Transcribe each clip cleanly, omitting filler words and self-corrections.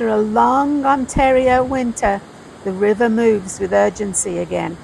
After a long Ontario winter, the river moves with urgency again.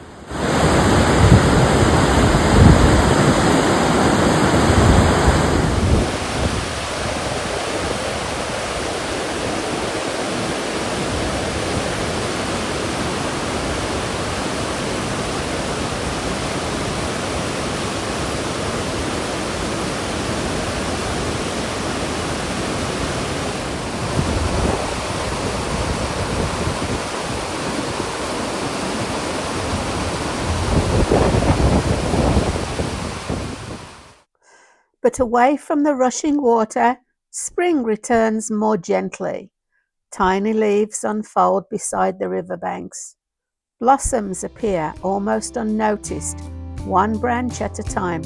But away from the rushing water, spring returns more gently. Tiny leaves unfold beside the riverbanks. Blossoms appear almost unnoticed, one branch at a time.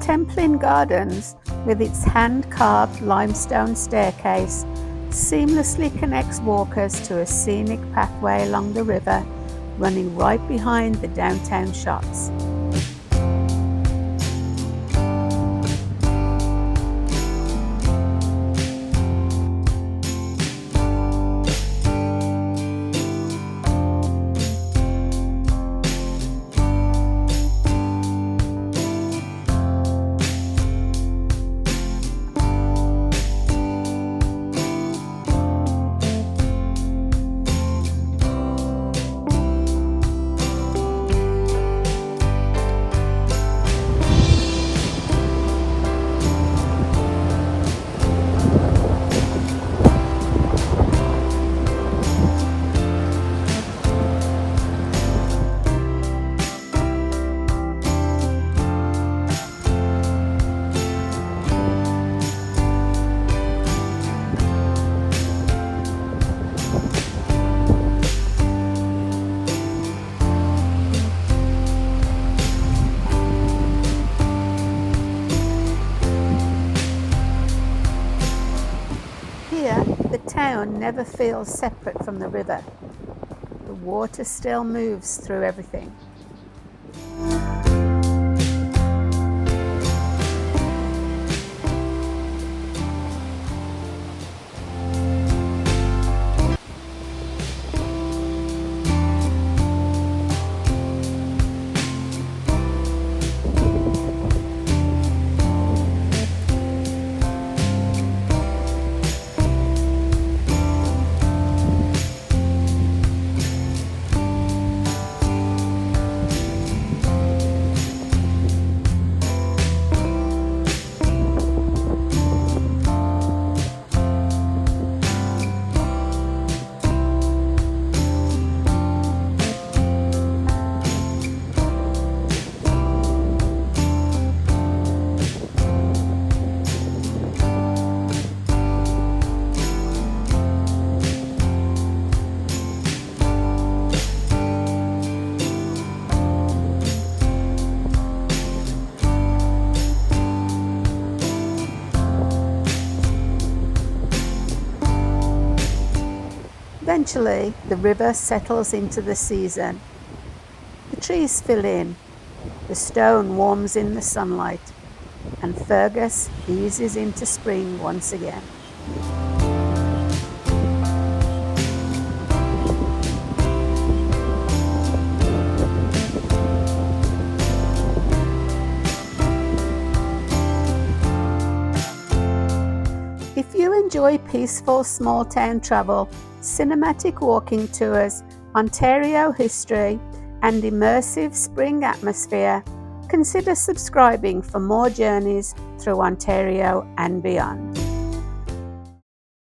Templin Gardens, with its hand-carved limestone staircase, seamlessly connects walkers to a scenic pathway along the river, running right behind the downtown shops. Here, the town never feels separate from the river. The water still moves through everything. Eventually, the river settles into the season. The trees fill in, the stone warms in the sunlight, and Fergus eases into spring once again. If you enjoy peaceful small town travel, cinematic walking tours, Ontario history, and immersive spring atmosphere, consider subscribing for more journeys through Ontario and beyond.